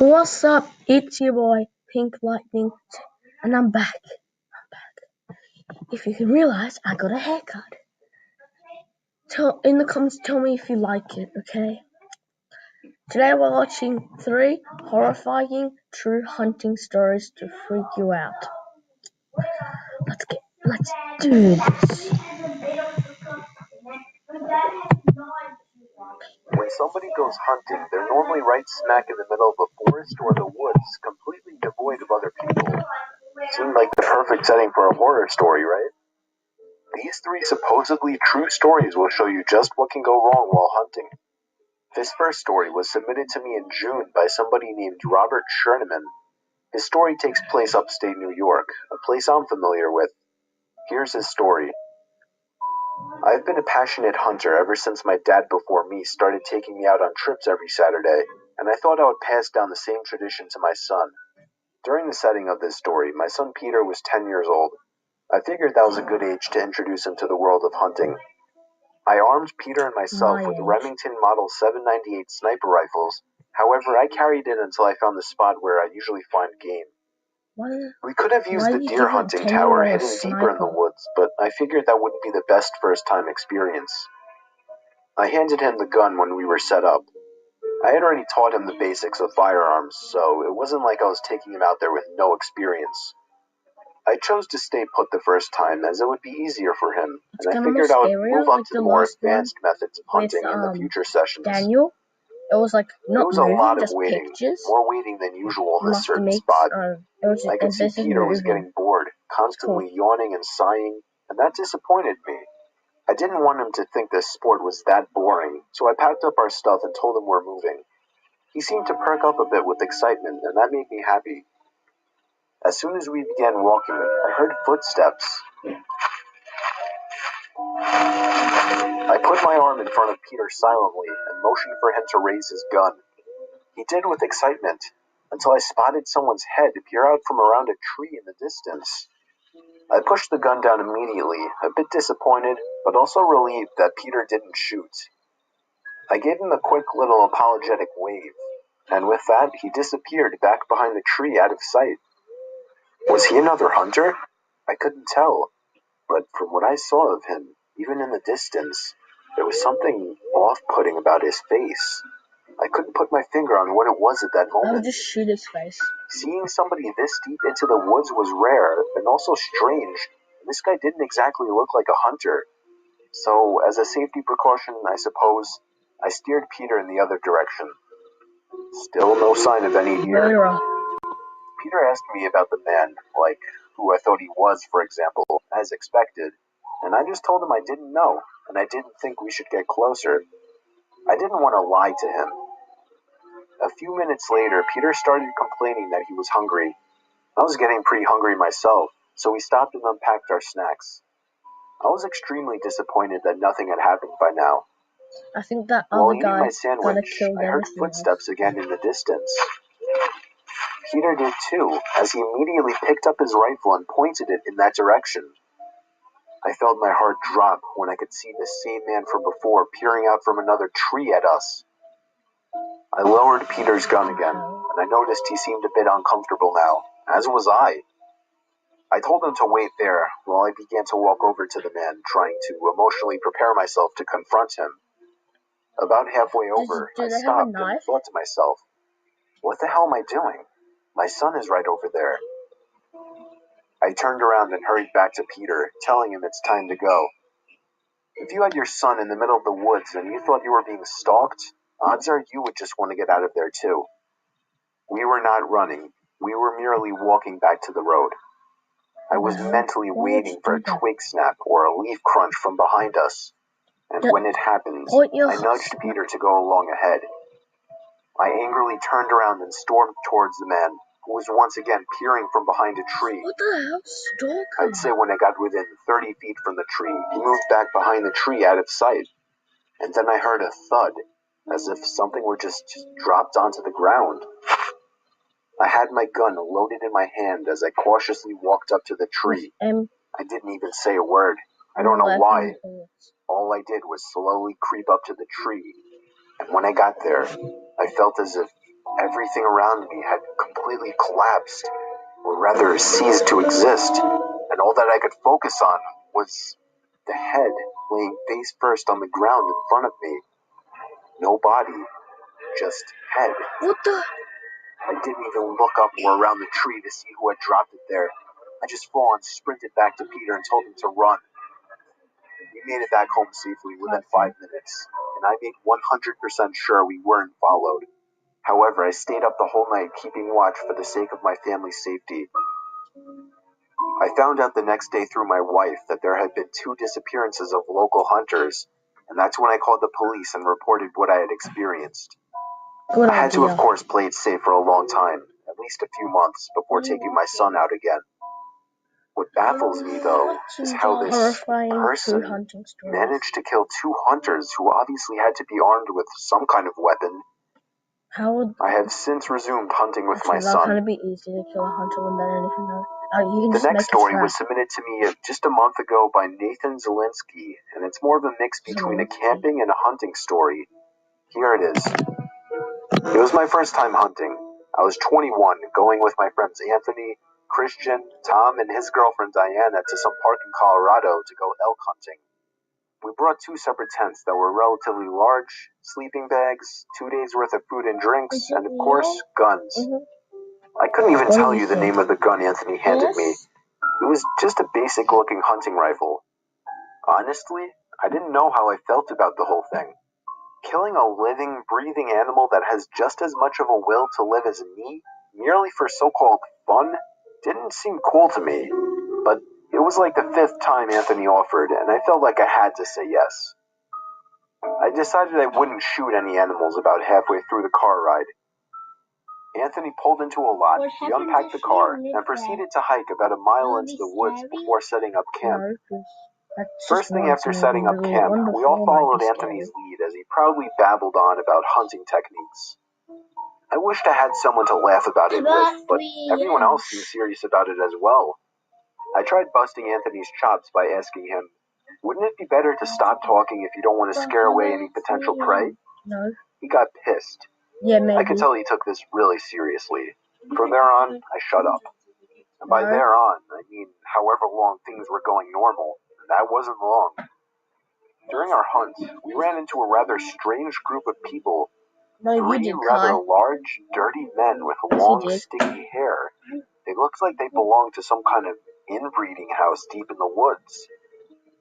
What's up? It's your boy, Pink Lightning, and I'm back. If you can realize, I got a haircut. In the comments, tell me if you like it, okay? Today we're watching 3 horrifying true hunting stories to freak you out. Let's do this. When somebody goes hunting, they're normally right smack in the middle of a forest or the woods, completely devoid of other people. Seemed like the perfect setting for a horror story, right? These 3 supposedly true stories will show you just what can go wrong while hunting. This first story was submitted to me in June by somebody named Robert Scherneman. His story takes place upstate New York, a place I'm familiar with. Here's his story. I've been a passionate hunter ever since my dad before me started taking me out on trips every Saturday, and I thought I would pass down the same tradition to my son. During the setting of this story, my son Peter was 10 years old. I figured that was a good age to introduce him to the world of hunting. I armed Peter and myself with Remington Model 798 sniper rifles. However, I carried it until I found the spot where I usually find game. We could have used the deer hunting tower hidden deeper in the woods, but I figured that wouldn't be the best first-time experience. I handed him the gun when we were set up. I had already taught him the basics of firearms, so it wasn't like I was taking him out there with no experience. I chose to stay put the first time as it would be easier for him, and I figured I would move up to the more advanced methods of hunting in the future sessions. Daniel, it was like not There was a lot of just waiting, pictures. more waiting than usual in this certain spot. I could see Peter was getting bored, constantly yawning and sighing, and that disappointed me. I didn't want him to think this sport was that boring, so I packed up our stuff and told him we're moving. He seemed to perk up a bit with excitement, and that made me happy. As soon as we began walking, I heard footsteps. I put my arm in front of Peter silently and motioned for him to raise his gun. He did with excitement, until I spotted someone's head peer out from around a tree in the distance. I pushed the gun down immediately, a bit disappointed, but also relieved that Peter didn't shoot. I gave him a quick little apologetic wave, and with that, he disappeared back behind the tree out of sight. Was he another hunter? I couldn't tell, but from what I saw of him, even in the distance, there was something off-putting about his face. I couldn't put my finger on what it was at that moment. I would just shoot his face. Seeing somebody this deep into the woods was rare, and also strange. This guy didn't exactly look like a hunter. So, as a safety precaution, I suppose, I steered Peter in the other direction. Still no sign of any deer. Peter asked me about the man, like who I thought he was, for example, as expected, and I just told him I didn't know, and I didn't think we should get closer. I didn't want to lie to him. A few minutes later, Peter started complaining that he was hungry. I was getting pretty hungry myself, so we stopped and unpacked our snacks. I was extremely disappointed that nothing had happened by now. I think that While other eating guy my sandwich, I heard footsteps again in the distance. Peter did too, as he immediately picked up his rifle and pointed it in that direction. I felt my heart drop when I could see the same man from before peering out from another tree at us. I lowered Peter's gun again, and I noticed he seemed a bit uncomfortable now, as was I. I told him to wait there while I began to walk over to the man, trying to emotionally prepare myself to confront him. About halfway over, I stopped and thought to myself, what the hell am I doing? My son is right over there. I turned around and hurried back to Peter, telling him it's time to go. If you had your son in the middle of the woods and you thought you were being stalked, odds are you would just want to get out of there too. We were not running. We were merely walking back to the road. I was mentally waiting for a twig snap or a leaf crunch from behind us. And when it happened, I nudged Peter to go along ahead. I angrily turned around and stormed towards the man, who was once again peering from behind a tree. What the hell? Stalker? I'd say when I got within 30 feet from the tree, he moved back behind the tree out of sight. And then I heard a thud, as if something were just dropped onto the ground. I had my gun loaded in my hand as I cautiously walked up to the tree. I didn't even say a word. I don't know why. All I did was slowly creep up to the tree. And when I got there, I felt as if Everything around me had completely collapsed, or rather ceased to exist, and all that I could focus on was the head laying face first on the ground in front of me. No body, just head. What the? I didn't even look up or around the tree to see who had dropped it there. I just full on sprinted back to Peter and told him to run. We made it back home safely within 5 minutes, and I made 100% sure we weren't followed. However, I stayed up the whole night keeping watch for the sake of my family's safety. I found out the next day through my wife that there had been 2 disappearances of local hunters, and that's when I called the police and reported what I had experienced. Good I had to, idea. of course, play it safe for a long time, at least a few months, before taking my son out again. What baffles me, though, is how this Horrifying true person hunting stories. managed to kill 2 hunters who obviously had to be armed with some kind of weapon. How would I have since resumed hunting with my that kind son. of be easy to kill a hunter when they're anything else? You can The just make next a story trap. was submitted to me just a month ago by Nathan Zelinsky, and it's more of a mix between a camping and a hunting story. Here it is. It was my first time hunting. I was 21, going with my friends Anthony, Christian, Tom, and his girlfriend Diana to some park in Colorado to go elk hunting. We brought 2 separate tents that were relatively large, sleeping bags, 2 days worth of food and drinks, and of course, guns. I couldn't even tell you the name of the gun Anthony handed me. It was just a basic looking hunting rifle. Honestly, I didn't know how I felt about the whole thing. Killing a living, breathing animal that has just as much of a will to live as me, merely for so-called fun, didn't seem cool to me. But it was like the 5th time Anthony offered, and I felt like I had to say yes. I decided I wouldn't shoot any animals about halfway through the car ride. Anthony pulled into a lot, we unpacked the car, and proceeded to hike about a mile into the woods before setting up camp. First thing after setting up camp, we all followed Anthony's lead as he proudly babbled on about hunting techniques. I wished I had someone to laugh about it with, but everyone else seemed serious about it as well. I tried busting Anthony's chops by asking him, wouldn't it be better to stop talking if you don't want to scare away any potential prey? No. He got pissed. Yeah, maybe. I could tell he took this really seriously. From there on, I shut up. And by there on, I mean however long things were going normal, and that wasn't long. During our hunt, we ran into a rather strange group of people. No, you 3 did, rather Kai. large, dirty men with Yes, you long, did. sticky hair. They looked like they belonged to some kind of inbreeding house deep in the woods.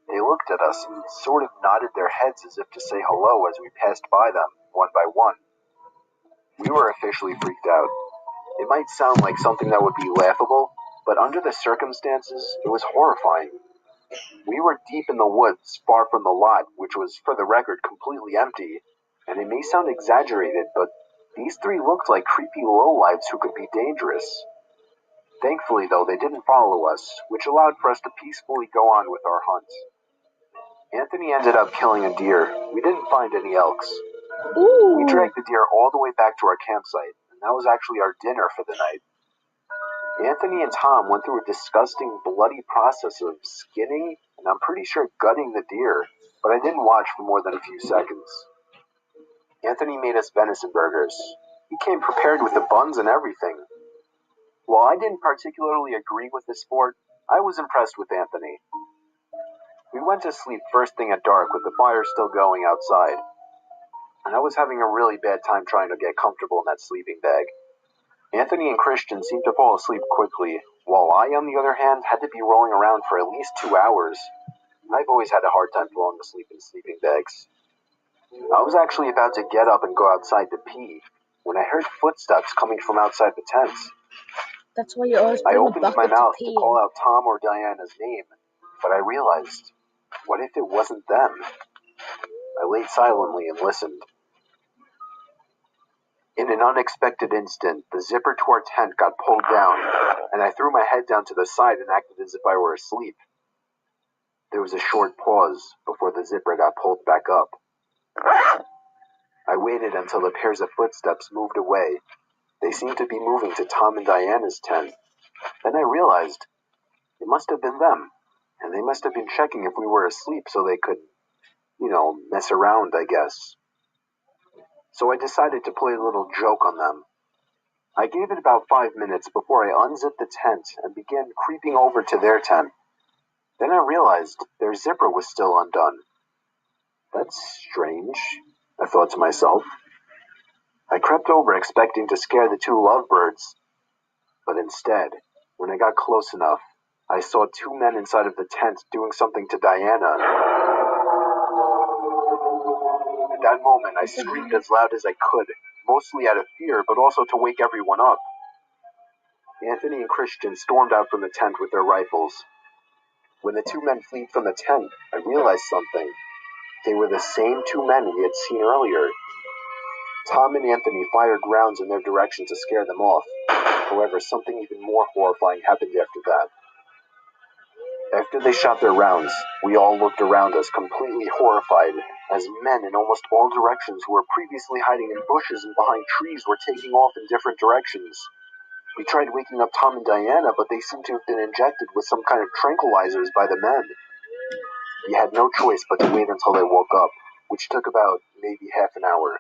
They looked at us and sort of nodded their heads as if to say hello as we passed by them, one by one. We were officially freaked out. It might sound like something that would be laughable, but under the circumstances, it was horrifying. We were deep in the woods, far from the lot, which was, for the record, completely empty. And it may sound exaggerated, but these 3 looked like creepy lowlifes who could be dangerous. Thankfully, though, they didn't follow us, which allowed for us to peacefully go on with our hunt. Anthony ended up killing a deer. We didn't find any elks. Ooh. We dragged the deer all the way back to our campsite, and that was actually our dinner for the night. Anthony and Tom went through a disgusting, bloody process of skinning, and I'm pretty sure gutting the deer, but I didn't watch for more than a few seconds. Anthony made us venison burgers. He came prepared with the buns and everything. While I didn't particularly agree with the sport, I was impressed with Anthony. We went to sleep first thing at dark with the fire still going outside, and I was having a really bad time trying to get comfortable in that sleeping bag. Anthony and Christian seemed to fall asleep quickly, while I, on the other hand, had to be rolling around for at least 2 hours. I've always had a hard time falling asleep in sleeping bags. I was actually about to get up and go outside to pee when I heard footsteps coming from outside the tents. That's why you always I bring a opened my bucket to mouth pee to call in. out Tom or Diana's name, but I realized, what if it wasn't them? I laid silently and listened. In an unexpected instant, the zipper to our tent got pulled down, and I threw my head down to the side and acted as if I were asleep. There was a short pause before the zipper got pulled back up. I waited until the pairs of footsteps moved away. They seemed to be moving to Tom and Diana's tent. Then I realized it must have been them, and they must have been checking if we were asleep so they could, mess around, I guess. So I decided to play a little joke on them. I gave it about 5 minutes before I unzipped the tent and began creeping over to their tent. Then I realized their zipper was still undone. That's strange, I thought to myself. I crept over expecting to scare the two lovebirds, but instead, when I got close enough, I saw two men inside of the tent doing something to Diana. At that moment, I screamed as loud as I could, mostly out of fear, but also to wake everyone up. Anthony and Christian stormed out from the tent with their rifles. When the two men fled from the tent, I realized something. They were the same two men we had seen earlier. Tom and Anthony fired rounds in their direction to scare them off. However, something even more horrifying happened after that. After they shot their rounds, we all looked around us completely horrified, as men in almost all directions who were previously hiding in bushes and behind trees were taking off in different directions. We tried waking up Tom and Diana, but they seemed to have been injected with some kind of tranquilizers by the men. We had no choice but to wait until they woke up, which took about maybe half an hour.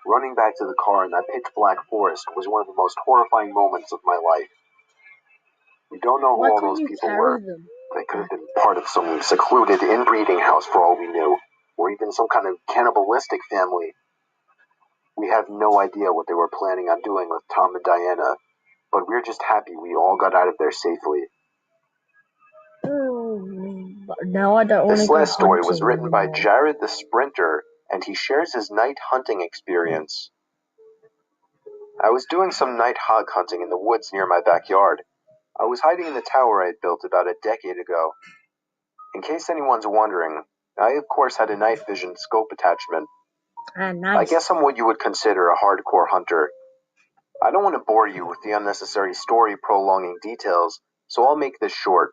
Running back to the car in that pitch-black forest was one of the most horrifying moments of my life. We don't know who all those people were. They could have been part of some secluded inbreeding house for all we knew, or even some kind of cannibalistic family. We have no idea what they were planning on doing with Tom and Diana, but we're just happy we all got out of there safely. Now I don't want to This go last story was hunting written by anymore. Jared the Sprinter, and he shares his night hunting experience. I was doing some night hog hunting in the woods near my backyard. I was hiding in the tower I had built about a decade ago. In case anyone's wondering, I of course had a night vision scope attachment. Nice. I guess I'm what you would consider a hardcore hunter. I don't want to bore you with the unnecessary story prolonging details, so I'll make this short.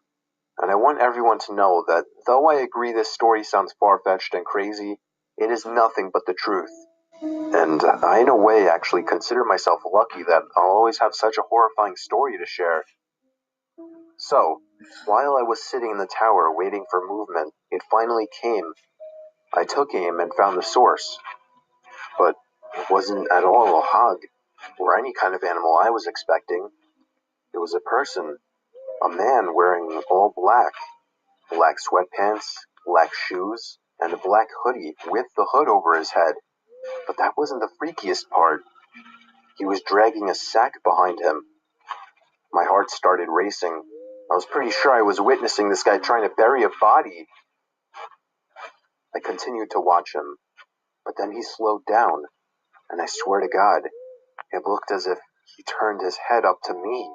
And I want everyone to know that though I agree this story sounds far-fetched and crazy, it is nothing but the truth. And I, in a way, actually consider myself lucky that I'll always have such a horrifying story to share. So, while I was sitting in the tower waiting for movement, it finally came. I took aim and found the source. But it wasn't at all a hog, or any kind of animal I was expecting. It was a person, a man wearing all black. Black sweatpants, black shoes, and a black hoodie with the hood over his head. But that wasn't the freakiest part. He was dragging a sack behind him. My heart started racing. I was pretty sure I was witnessing this guy trying to bury a body. I continued to watch him, but then he slowed down, and I swear to God, it looked as if he turned his head up to me.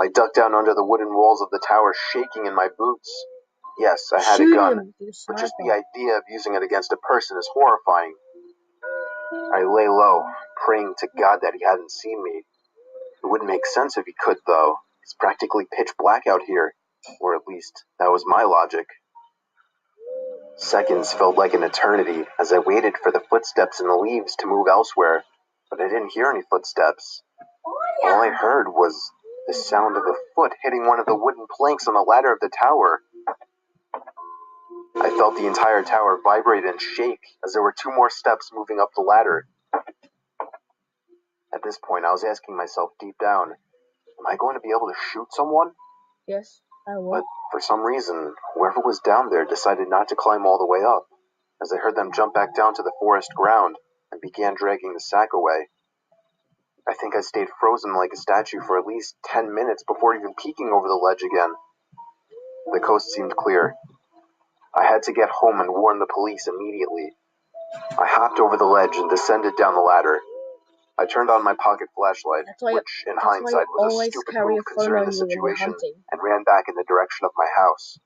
I ducked down under the wooden walls of the tower, shaking in my boots. Yes, I had a gun, but just the idea of using it against a person is horrifying. I lay low, praying to God that he hadn't seen me. It wouldn't make sense if he could, though. It's practically pitch black out here, or at least that was my logic. Seconds felt like an eternity as I waited for the footsteps in the leaves to move elsewhere, but I didn't hear any footsteps. All I heard was the sound of a foot hitting one of the wooden planks on the ladder of the tower. I felt the entire tower vibrate and shake as there were two more steps moving up the ladder. At this point, I was asking myself deep down, am I going to be able to shoot someone? Yes, I will. But for some reason, whoever was down there decided not to climb all the way up, as I heard them jump back down to the forest ground and began dragging the sack away. I think I stayed frozen like a statue for at least 10 minutes before even peeking over the ledge again. The coast seemed clear. I had to get home and warn the police immediately. I hopped over the ledge and descended down the ladder. I turned on my pocket flashlight, which in hindsight was a stupid move considering the situation, and ran back in the direction of my house.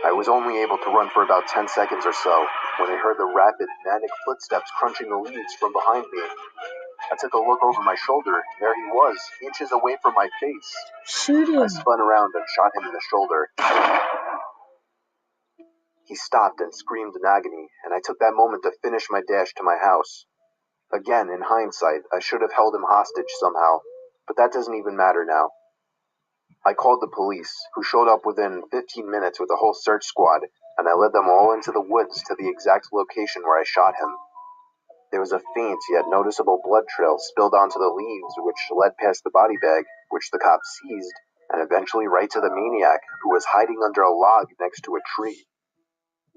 I was only able to run for about 10 seconds or so when I heard the rapid, manic footsteps crunching the leaves from behind me. I took a look over my shoulder. There he was, inches away from my face. Shoot him. I spun around and shot him in the shoulder. He stopped and screamed in agony, and I took that moment to finish my dash to my house. Again, in hindsight, I should have held him hostage somehow, but that doesn't even matter now. I called the police, who showed up within 15 minutes with a whole search squad, and I led them all into the woods to the exact location where I shot him. There was a faint yet noticeable blood trail spilled onto the leaves, which led past the body bag, which the cops seized, and eventually right to the maniac, who was hiding under a log next to a tree.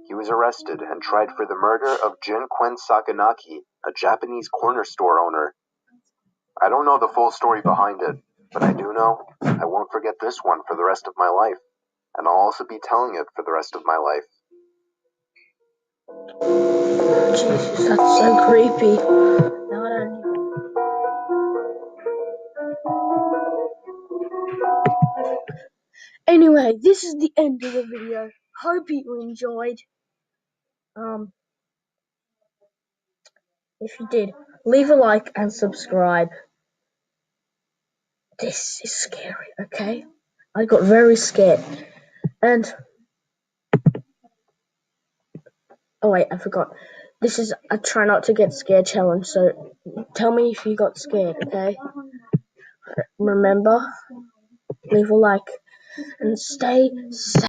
He was arrested and tried for the murder of Jin Quen Sakanaki, a Japanese corner store owner. I don't know the full story behind it, but I do know I won't forget this one for the rest of my life, and I'll also be telling it for the rest of my life. Jesus, that's so creepy. Now I don't even... Anyway, this is the end of the video. Hope you enjoyed. If you did, leave a like and subscribe. This is scary, okay? I got very scared. And oh wait, I forgot. This is a try not to get scared challenge, so tell me if you got scared, okay? Remember, leave a like and stay safe.